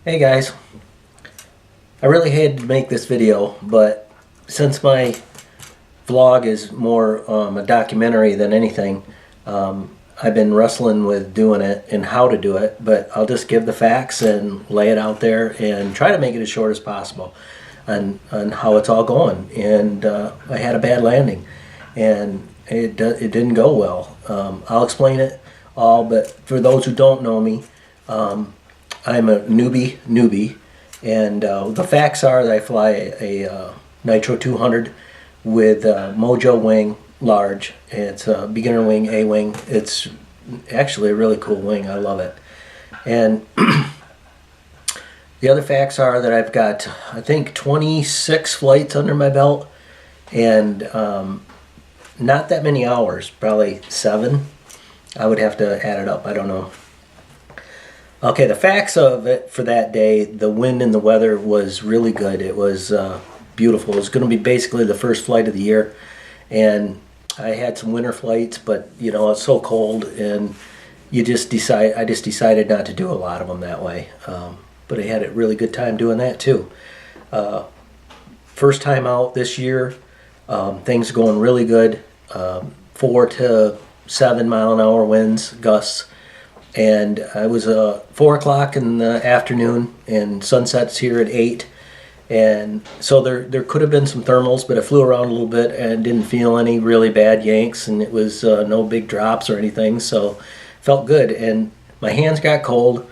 Hey guys, I really hated to make this video, but since my vlog is more a documentary than anything, I've been wrestling with doing it and how to do it, but I'll just give the facts and lay it out there and try to make it as short as possible on how it's all going. And I had a bad landing and it didn't go well. I'll explain it all, but for those who don't know me, I'm a newbie, and the facts are that I fly a Nitro 200 with Mojo wing large. It's a beginner wing, A wing. It's actually a really cool wing. I love it. And the other facts are that I've got, I think, 26 flights under my belt, and not that many hours, probably 7. I would have to add it up. I don't know. Okay, the facts of it for that day, the wind and the weather was really good. It was beautiful. It was going to be basically the first flight of the year, and I had some winter flights, but you know, it's so cold, and I just decided not to do a lot of them that way. But I had a really good time doing that too. First time out this year, things are going really good. 4 to 7 mile an hour winds, gusts. And it was 4 o'clock in the afternoon, and sunset's here at 8. And so there could have been some thermals, but I flew around a little bit and didn't feel any really bad yanks, and it was no big drops or anything, so felt good. And my hands got cold.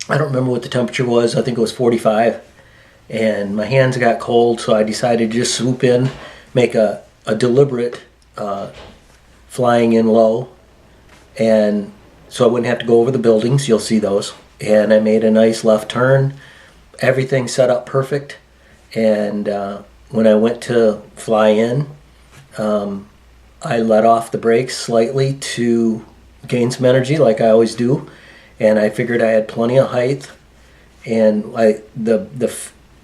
I don't remember what the temperature was. I think it was 45. And my hands got cold, so I decided to just swoop in, make a deliberate flying in low, and so I wouldn't have to go over the buildings. You'll see those. And I made a nice left turn. Everything set up perfect. And when I went to fly in, I let off the brakes slightly to gain some energy, like I always do. And I figured I had plenty of height. And the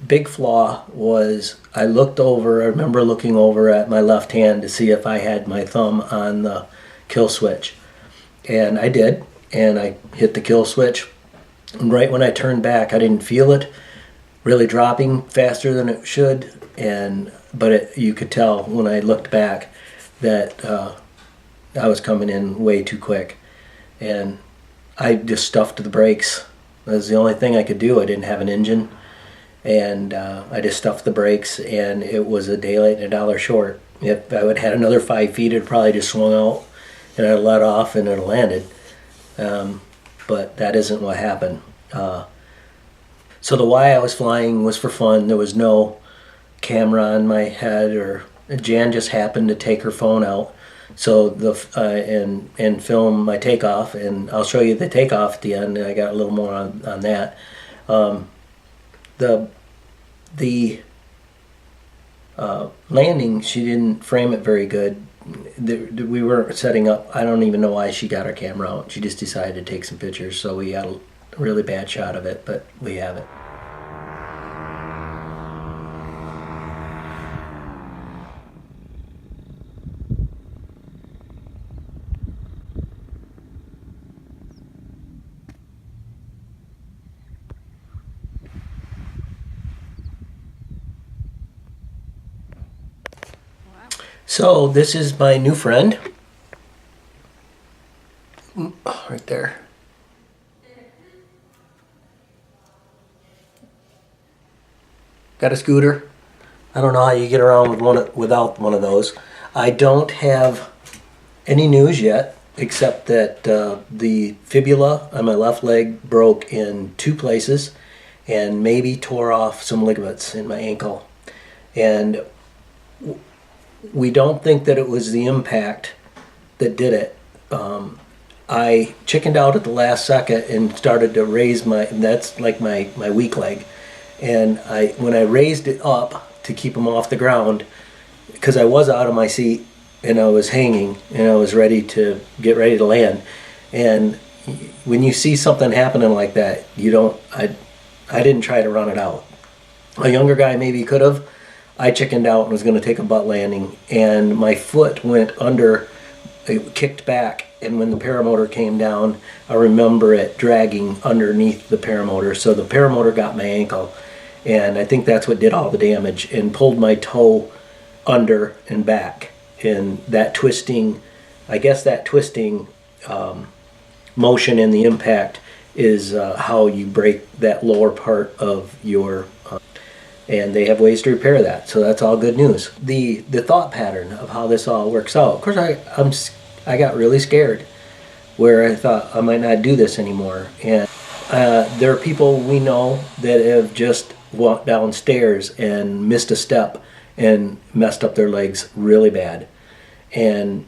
big flaw was I looked over. I remember looking over at my left hand to see if I had my thumb on the kill switch. And I did, and I hit the kill switch. And right when I turned back, I didn't feel it really dropping faster than it should. But you could tell when I looked back that I was coming in way too quick. And I just stuffed the brakes. That was the only thing I could do. I didn't have an engine. And I just stuffed the brakes, and it was a day late and a dollar short. If I would have had another 5 feet, it probably just swung out. And I let off and it landed, but that isn't what happened. So the why I was flying was for fun. There was no camera on my head, or Jan just happened to take her phone out, so and film my takeoff. And I'll show you the takeoff at the end. I got a little more on that. The landing, she didn't frame it very good. We weren't setting up. I don't even know why she got her camera out. She just decided to take some pictures, so we got a really bad shot of it, but we have it. So this is my new friend, right there. Got a scooter. I don't know how you get around without one of those. I don't have any news yet, except that the fibula on my left leg broke in 2 places, and maybe tore off some ligaments in my ankle. And we don't think that it was the impact that did it. I chickened out at the last second and started to raise that's like my weak leg. And when I raised it up to keep him off the ground, because I was out of my seat and I was hanging and I was ready to get ready to land. And when you see something happening like that, I didn't try to run it out. A younger guy maybe could have. I chickened out and was going to take a butt landing, and my foot went under, it kicked back, and when the paramotor came down, I remember it dragging underneath the paramotor. So the paramotor got my ankle, and I think that's what did all the damage and pulled my toe under and back. And that twisting, I guess that twisting motion and the impact is how you break that lower part of your and they have ways to repair that, so that's all good news. The thought pattern of how this all works out, of course I got really scared where I thought I might not do this anymore. And there are people we know that have just walked downstairs and missed a step and messed up their legs really bad. And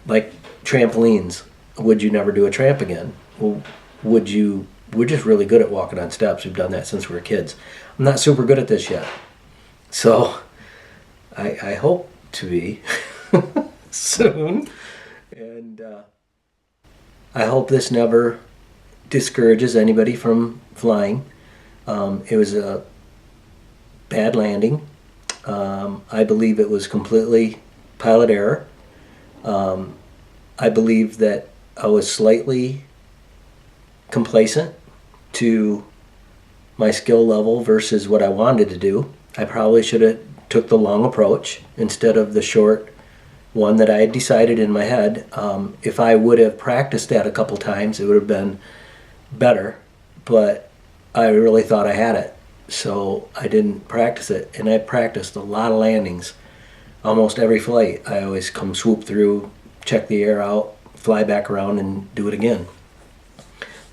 like trampolines, would you never do a tramp again? Well, we're just really good at walking on steps. We've done that since we were kids. I'm not super good at this yet. So I hope to be soon. And I hope this never discourages anybody from flying. It was a bad landing. I believe it was completely pilot error. I believe that I was slightly complacent to my skill level versus what I wanted to do. I probably should have took the long approach instead of the short one that I had decided in my head. If I would have practiced that a couple times, it would have been better, but I really thought I had it, so I didn't practice it. And I practiced a lot of landings. Almost every flight I always come swoop through, check the air out, fly back around and do it again.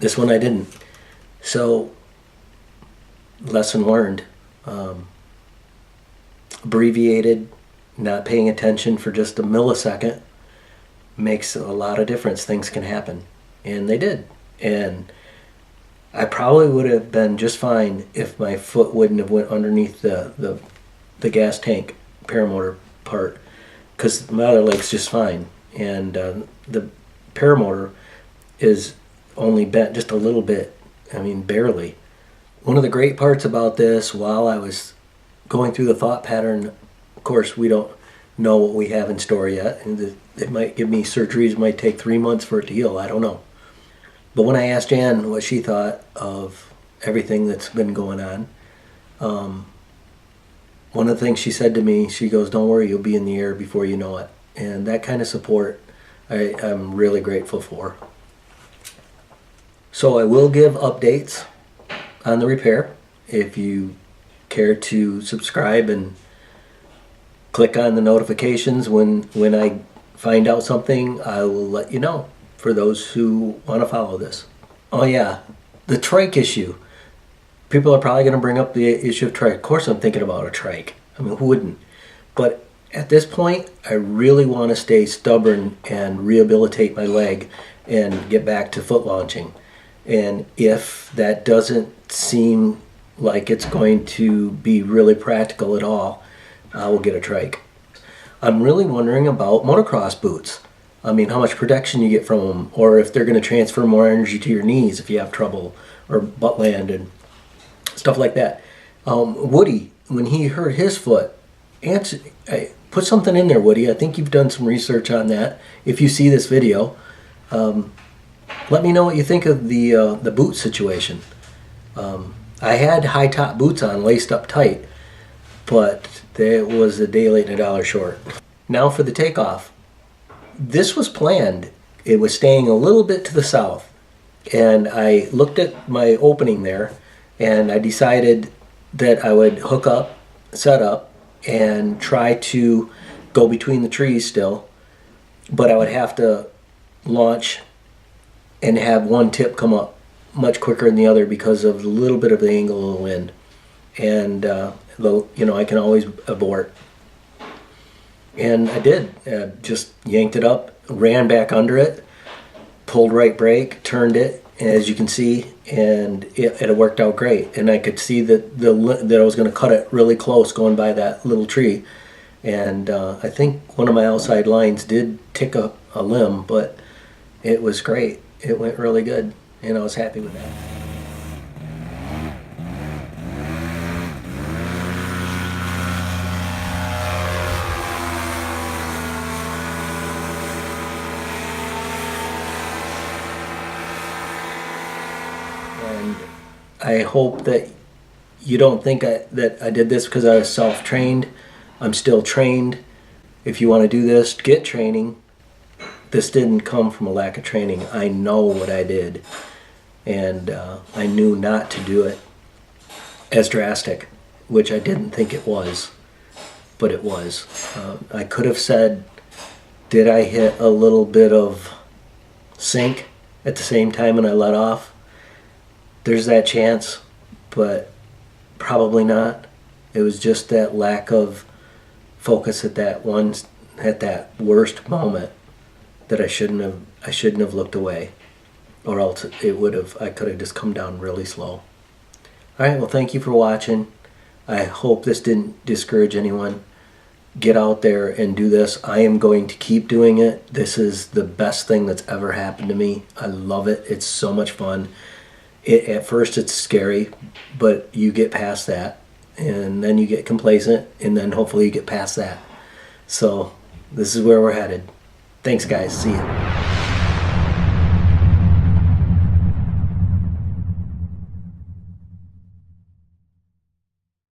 This one I didn't. So lesson learned. Abbreviated, not paying attention for just a millisecond makes a lot of difference. Things can happen, and they did. And I probably would have been just fine if my foot wouldn't have went underneath the gas tank paramotor part, because my other leg's just fine. And the paramotor is only bent just a little bit. I mean, barely. One of the great parts about this, while I was going through the thought pattern, of course, we don't know what we have in store yet. And it might give me surgeries, it might take 3 months for it to heal, I don't know. But when I asked Jan what she thought of everything that's been going on, one of the things she said to me, she goes, "Don't worry, you'll be in the air before you know it." And that kind of support I'm really grateful for. So I will give updates on the repair. If you care to subscribe and click on the notifications when I find out something, I will let you know, for those who want to follow this. Oh yeah, the trike issue. People are probably going to bring up the issue of trike. Of course I'm thinking about a trike. I mean, who wouldn't? But at this point, I really want to stay stubborn and rehabilitate my leg and get back to foot launching. And if that doesn't seem like it's going to be really practical at all, I will get a trike. I'm really wondering about motocross boots. I mean, how much protection you get from them, or if they're going to transfer more energy to your knees if you have trouble, or butt land and stuff like that. Woody, when he hurt his foot, put something in there, Woody. I think you've done some research on that. If you see this video, let me know what you think of the boot situation. I had high top boots on, laced up tight, but it was a day late and a dollar short. Now for the takeoff. This was planned. It was staying a little bit to the south, and I looked at my opening there, and I decided that I would hook up, set up, and try to go between the trees still, but I would have to launch and have one tip come up much quicker than the other because of a little bit of the angle of the wind. And I can always abort. And I did. Just yanked it up, ran back under it, pulled right brake, turned it, as you can see, and it worked out great. And I could see that I was going to cut it really close going by that little tree. And I think one of my outside lines did tick up a limb, but it was great. It went really good, and I was happy with that. And I hope that you don't think that I did this because I was self-trained. I'm still trained. If you want to do this, get training. This didn't come from a lack of training. I know what I did, and I knew not to do it as drastic, which I didn't think it was, but it was. I could have said, did I hit a little bit of sink at the same time when I let off? There's that chance, but probably not. It was just that lack of focus at that worst moment that I shouldn't have looked away, or else I could have just come down really slow. Alright, well, thank you for watching. I hope this didn't discourage anyone. Get out there and do this. I am going to keep doing it. This is the best thing that's ever happened to me. I love it. It's so much fun. At first it's scary, but you get past that, and then you get complacent, and then hopefully you get past that. So this is where we're headed. Thanks, guys. See ya.